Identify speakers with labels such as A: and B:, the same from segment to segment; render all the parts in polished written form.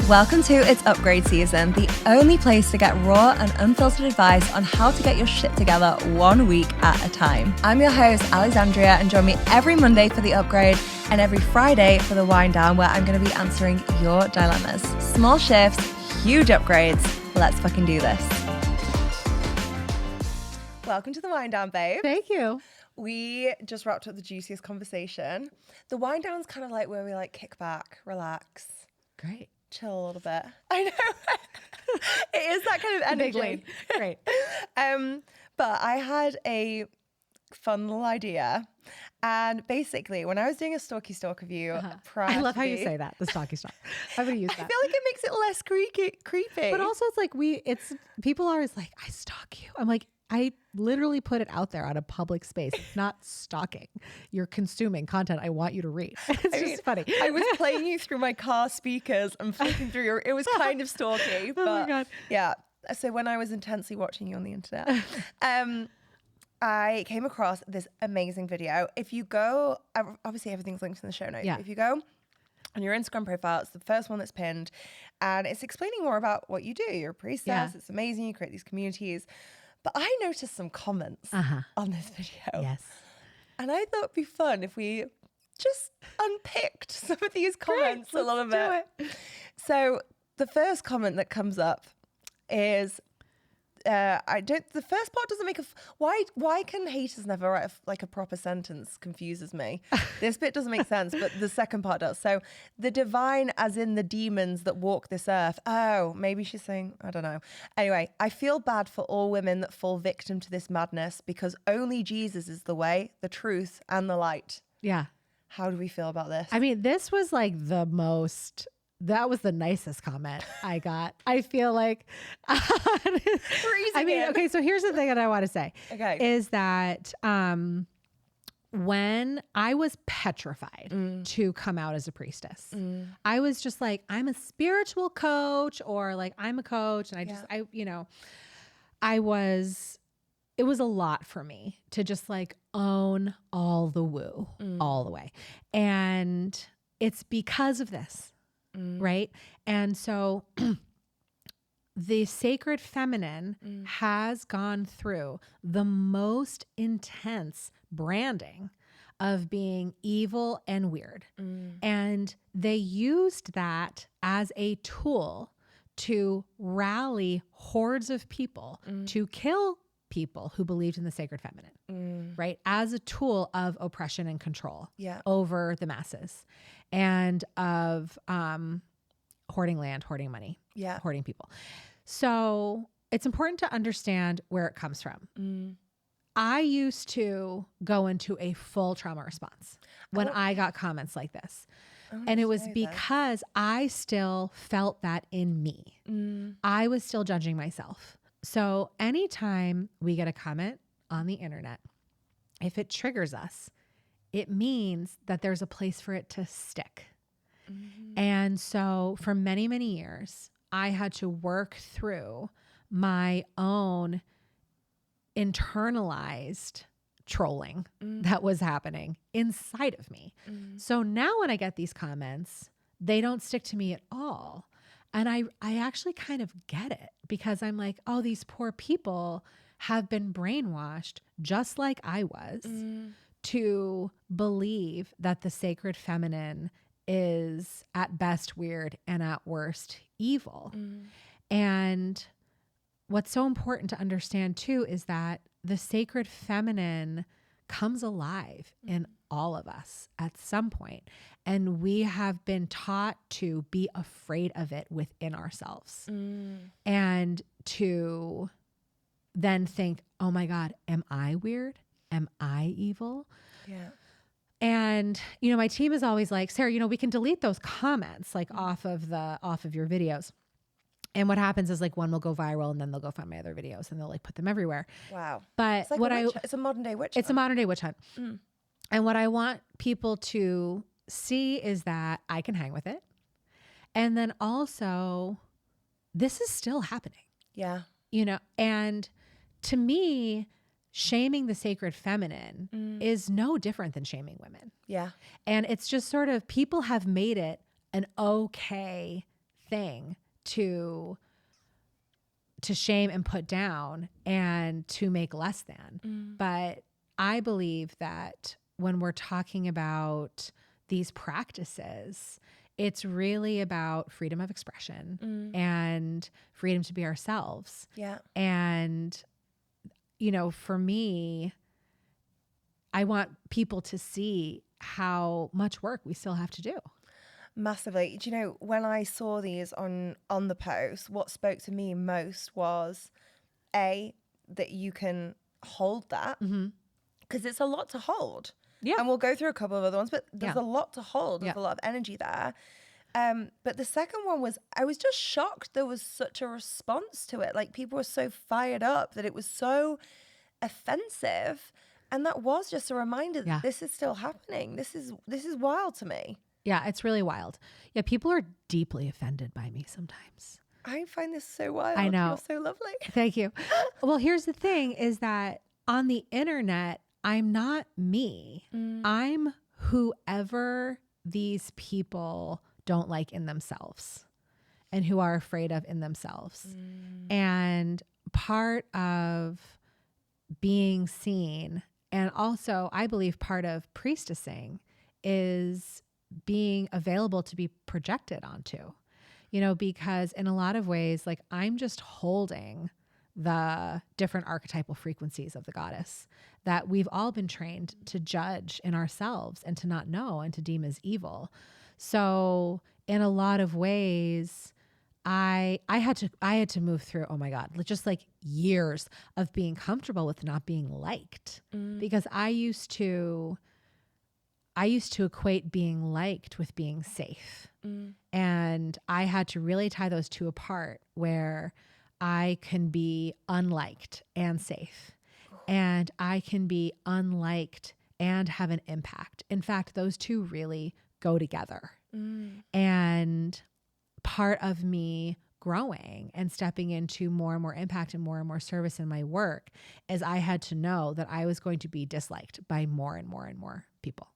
A: Welcome to It's Upgrade Season, the only place to get raw and unfiltered advice on how to get your shit together 1 week at a time. I'm your host, Alexandria, and join me every Monday for The Upgrade and every Friday for The Wind Down, where I'm going to be answering your dilemmas. Small shifts, huge upgrades. Let's fucking do this. Welcome to The Wind Down, babe.
B: Thank you.
A: We just wrapped up the juiciest conversation. The Wind Down's kind of like where we like kick back, relax.
B: Great.
A: Chill a little bit. I know. It is that kind of energy.
B: Great.
A: But I had a fun little idea. And basically, when I was doing a stalky stalk of you,
B: I love how you say that, the stalky stalk. I'm going to use that.
A: I feel like it makes it less creepy.
B: But also it's like people are always like, I stalk you. I'm like, I literally put it out there on a public space. It's not stalking. You're consuming content I want you to read. It's just funny.
A: I was playing you through my car speakers and flipping through it was kind of stalky. But
B: Oh my God.
A: Yeah. So when I was intensely watching you on the internet, I came across this amazing video. If you go, obviously everything's linked in the show notes.
B: Yeah.
A: If you go on your Instagram profile, it's the first one that's pinned, and it's explaining more about what you do. You're a priestess.
B: Yeah.
A: It's amazing. You create these communities. But I noticed some comments on this video.
B: Yes.
A: And I thought it'd be fun if we just unpicked some of these comments a little bit. So the first comment that comes up is, the first part doesn't make why can haters never write a proper sentence confuses me. This bit doesn't make sense, but the second part does. So the divine, as in the demons that walk this earth. Oh, maybe she's saying, I don't know. Anyway, I feel bad for all women that fall victim to this madness because only Jesus is the way, the truth, and the light.
B: Yeah.
A: How do we feel about this?
B: I mean, this was like that was the nicest comment I got. I feel like, okay, so here's the thing that I want to say is that, when I was petrified to come out as a priestess, I was just like, I'm a spiritual coach, or like I'm a coach. And it was a lot for me to just like own all the woo all the way. And it's because of this. Right. And so the sacred feminine has gone through the most intense branding of being evil and weird. And they used that as a tool to rally hordes of people to kill people who believed in the sacred feminine, right? As a tool of oppression and control over the masses and of hoarding land, hoarding money, hoarding people. So it's important to understand where it comes from. I used to go into a full trauma response when I got comments like this. And it was because I still felt that in me. I was still judging myself. So anytime we get a comment on the internet, if it triggers us, it means that there's a place for it to stick. And so for many, many years, I had to work through my own internalized trolling that was happening inside of me. So now when I get these comments, they don't stick to me at all. And I actually kind of get it, because I'm like, oh, these poor people have been brainwashed just like I was to believe that the sacred feminine is at best weird and at worst evil. And what's so important to understand too is that the sacred feminine comes alive in all of us at some point. And we have been taught to be afraid of it within ourselves and to then think, oh my God, am I weird? Am I evil?
A: Yeah.
B: And, my team is always like, Sarah, we can delete those comments like off of your videos. And what happens is like one will go viral and then they'll go find my other videos and they'll like put them everywhere.
A: Wow.
B: But
A: it's it's a modern day witch hunt.
B: It's a modern day witch hunt. And what I want people to see is that I can hang with it. And then also this is still happening.
A: Yeah.
B: And to me, shaming the sacred feminine is no different than shaming women.
A: Yeah.
B: And it's just sort of, people have made it an okay thing to shame and put down and to make less than. But I believe that when we're talking about these practices, it's really about freedom of expression and freedom to be ourselves.
A: Yeah.
B: And, you know, for me, I want people to see how much work we still have to do.
A: Massively. Do you know, when I saw these on the post, what spoke to me most was that you can hold that, because it's a lot to hold.
B: Yeah.
A: And we'll go through a couple of other ones, but there's a lot to hold. There's
B: Yeah.
A: a lot of energy there. But the second one was, I was just shocked there was such a response to it. Like, people were so fired up that it was so offensive. And that was just a reminder that this is still happening. This is wild to me.
B: Yeah, it's really wild. Yeah, people are deeply offended by me sometimes.
A: I find this so wild.
B: I know.
A: You're so lovely.
B: Thank you. Well, here's the thing is that on the internet, I'm not me. I'm whoever these people don't like in themselves and who are afraid of in themselves. And part of being seen, and also I believe part of priestessing, is being available to be projected onto, you know, because in a lot of ways, like, I'm just holding the different archetypal frequencies of the goddess that we've all been trained to judge in ourselves and to not know and to deem as evil. So in a lot of ways, I had to move through, oh my God, just like years of being comfortable with not being liked, because I used to equate being liked with being safe. And I had to really tie those two apart, where I can be unliked and safe, and I can be unliked and have an impact. In fact, those two really go together. And part of me growing and stepping into more and more impact and more service in my work is I had to know that I was going to be disliked by more and more people.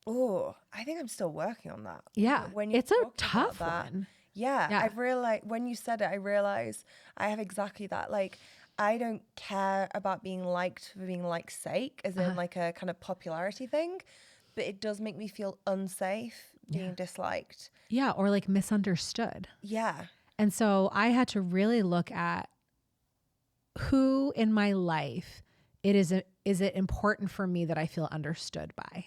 A: Oh, I think I'm still working on that.
B: Yeah.
A: When
B: It's a tough one.
A: Yeah.
B: Yeah.
A: I've realized, when you said it, I realized I have exactly that. Like, I don't care about being liked for being like's sake, as in like a kind of popularity thing, but it does make me feel unsafe being disliked.
B: Yeah. Or like misunderstood.
A: Yeah.
B: And so I had to really look at who in my life is it important for me that I feel understood by.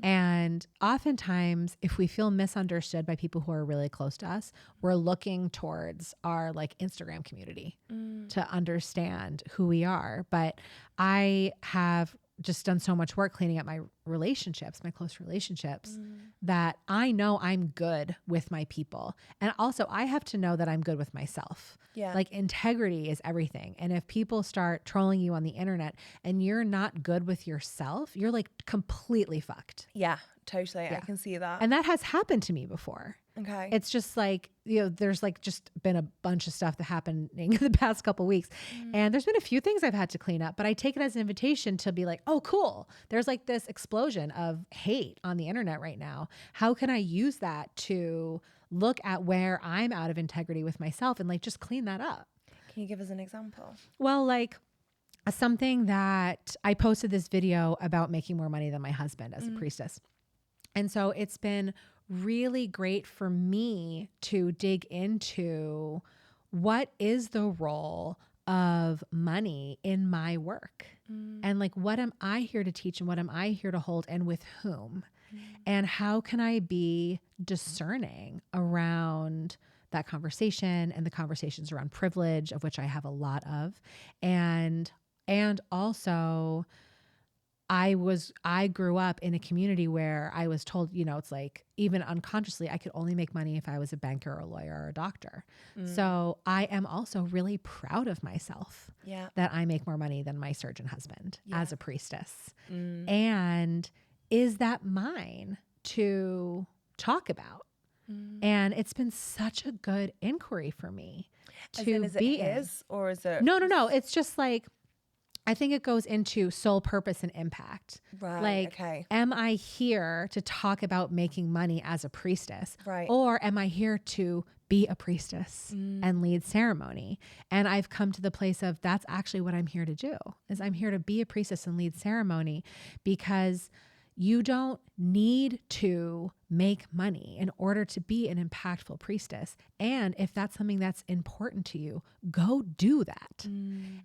B: And oftentimes, if we feel misunderstood by people who are really close to us, we're looking towards our like Instagram community to understand who we are. But I have just done so much work cleaning up my relationships, my close relationships, that I know I'm good with my people. And also I have to know that I'm good with myself.
A: Yeah.
B: Like, integrity is everything. And if people start trolling you on the internet and you're not good with yourself, you're like completely fucked.
A: Yeah, totally. I can see that.
B: And that has happened to me before.
A: Okay.
B: It's just like, you know, there's like just been a bunch of stuff that happened in the past couple of weeks. And there's been a few things I've had to clean up, but I take it as an invitation to be like, oh, cool. There's like this explosion of hate on the internet right now. How can I use that to look at where I'm out of integrity with myself and like just clean that up?
A: Can you give us an example?
B: Well, like something that I posted this video about making more money than my husband as a priestess. And so it's been really great for me to dig into what is the role of money in my work, and like, what am I here to teach and what am I here to hold and with whom, and how can I be discerning around that conversation and the conversations around privilege, of which I have a lot of, and also I grew up in a community where I was told, you know, it's like, even unconsciously, I could only make money if I was a banker or a lawyer or a doctor. So I am also really proud of myself that I make more money than my surgeon husband as a priestess. And is that mine to talk about? And it's been such a good inquiry for me to be in.
A: Or is it?
B: No. It's just like, I think it goes into soul purpose and impact.
A: Right.
B: Like,
A: Okay.
B: am I here to talk about making money as a priestess?
A: Right.
B: Or am I here to be a priestess and lead ceremony. And I've come to the place of that's actually what I'm here to do, is I'm here to be a priestess and lead ceremony, because you don't need to make money in order to be an impactful priestess. And if that's something that's important to you, go do that.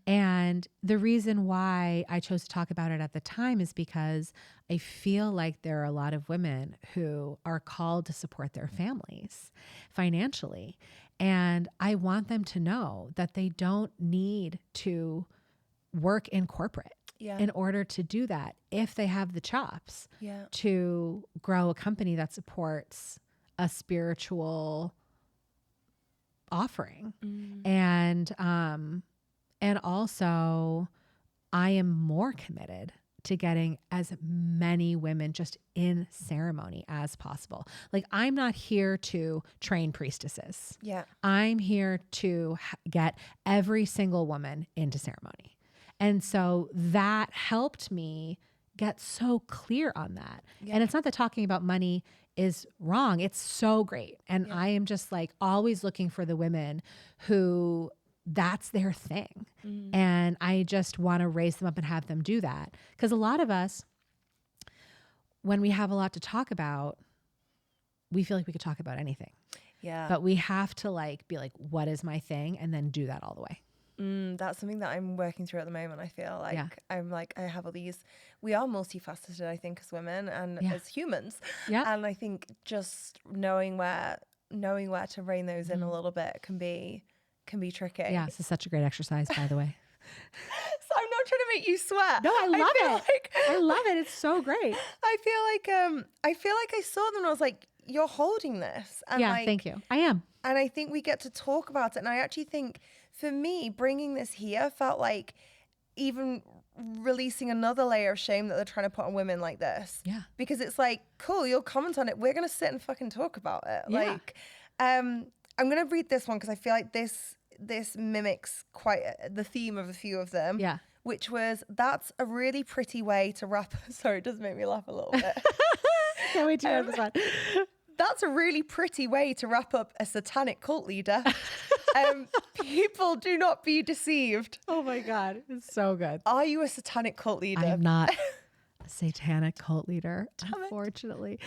B: And the reason why I chose to talk about it at the time is because I feel like there are a lot of women who are called to support their families financially. And I want them to know that they don't need to work in corporate in order to do that, if they have the chops to grow a company that supports a spiritual offering. And also I am more committed to getting as many women just in ceremony as possible. Like, I'm not here to train priestesses. I'm here to get every single woman into ceremony. And so that helped me get so clear on that. And it's not that talking about money is wrong. It's so great. And I am just like always looking for the women who that's their thing. And I just want to raise them up and have them do that. Because a lot of us, when we have a lot to talk about, we feel like we could talk about anything. But we have to like be like, what is my thing? And then do that all the way.
A: That's something that I'm working through at the moment. I feel like I'm like, I have all these, we are multifaceted, I think, as women and as humans. And I think just knowing where to rein those in a little bit can be tricky.
B: Yeah, this is such a great exercise, by the way.
A: So I'm not trying to make you sweat.
B: No, I love it. I love it. It's so great.
A: I feel like I saw them and I was like, you're holding this. And
B: thank you. I am.
A: And I think we get to talk about it. And I actually think for me, bringing this here felt like even releasing another layer of shame that they're trying to put on women like this. Because it's like, cool, you'll comment on it. We're going to sit and fucking talk about it. Like, I'm going to read this one because I feel like this mimics quite the theme of a few of them. Which was, that's a really pretty way to wrap. Sorry, it does make me laugh a little bit.
B: Can't wait to hear this one.
A: That's a really pretty way to wrap up a satanic cult leader. People, do not be deceived.
B: Oh my God. It's so good.
A: Are you a satanic cult leader?
B: I am not a satanic cult leader, unfortunately.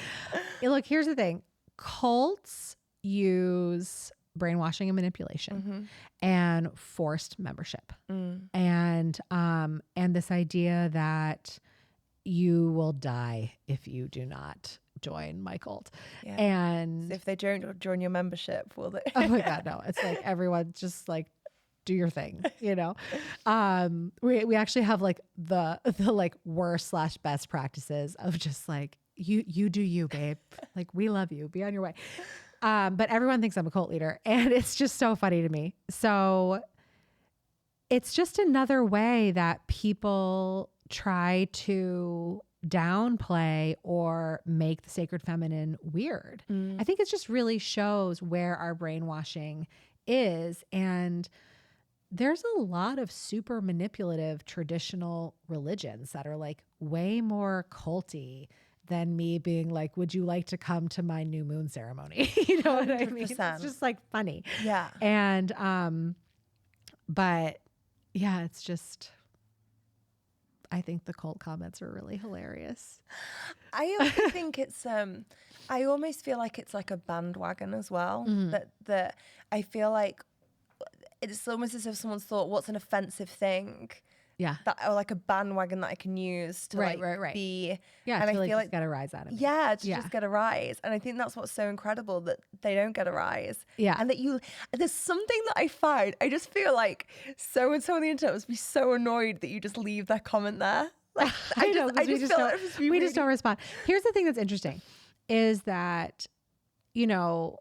B: Hey, look, here's the thing. Cults use brainwashing and manipulation and forced membership. And this idea that you will die if you do not join my cult. And
A: so if they don't join your membership, will they?
B: Oh my God, no. It's like everyone just like do your thing, you know? We actually have like the like worst / best practices of just like, you do you, babe. Like, we love you. Be on your way. But everyone thinks I'm a cult leader, and it's just so funny to me. So it's just another way that people try to downplay or make the sacred feminine weird. I think it just really shows where our brainwashing is. And there's a lot of super manipulative traditional religions that are like way more culty than me being like, would you like to come to my new moon ceremony? You know what I mean? It's just like funny. And, but yeah, it's just, I think the cult comments are really hilarious.
A: I also think it's, I almost feel like it's like a bandwagon as well. That I feel like it's almost as if someone's thought, what's an offensive thing? That, or like a bandwagon that I can use to be.
B: Yeah, and I feel like get a rise out of it.
A: Just get a rise. And I think that's what's so incredible, that they don't get a rise. And that there's something that I find, I just feel like so-and-so on the internet must be so annoyed that you just leave their comment there. Like, I
B: just don't respond. Here's the thing that's interesting is that, you know,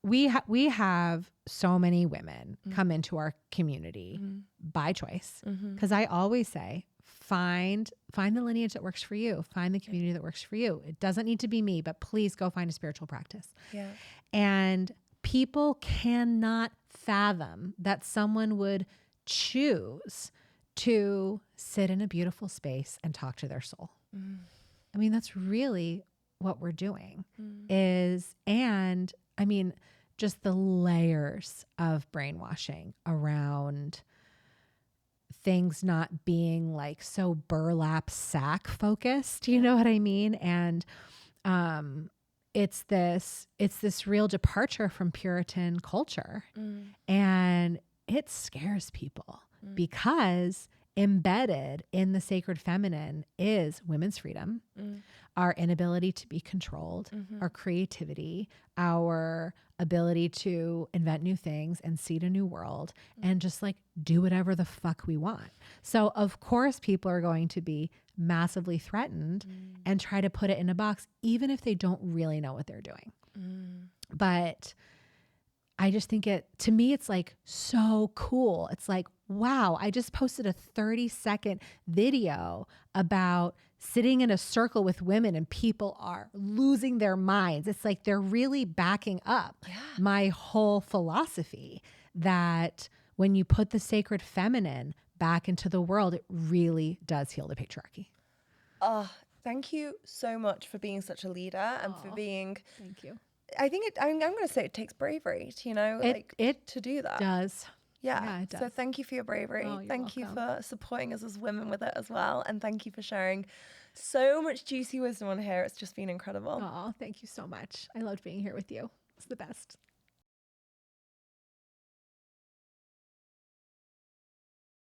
B: we have so many women come into our community by choice. Because I always say, find the lineage that works for you. Find the community that works for you. It doesn't need to be me, but please go find a spiritual practice. And people cannot fathom that someone would choose to sit in a beautiful space and talk to their soul. I mean, that's really what we're doing and I mean, just the layers of brainwashing around things not being like so burlap sack focused, you know what I mean? And it's this real departure from Puritan culture. And it scares people because embedded in the sacred feminine is women's freedom, our inability to be controlled, our creativity, our ability to invent new things and seed a new world and just like do whatever the fuck we want. So of course people are going to be massively threatened and try to put it in a box, even if they don't really know what they're doing. But I just think to me, it's like so cool. It's like, wow, I just posted a 30-second video about sitting in a circle with women and people are losing their minds. It's like they're really backing up my whole philosophy that when you put the sacred feminine back into the world, it really does heal the patriarchy.
A: Oh, thank you so much for being such a leader and for being...
B: Thank you.
A: I think I'm going to say it takes bravery, to, you know, to do that.
B: Does.
A: Yeah.
B: It does.
A: So thank you for your bravery. Thank you for supporting us as women with it as well. And thank you for sharing so much juicy wisdom on here. It's just been incredible.
B: Oh, thank you so much. I loved being here with you. It's the best.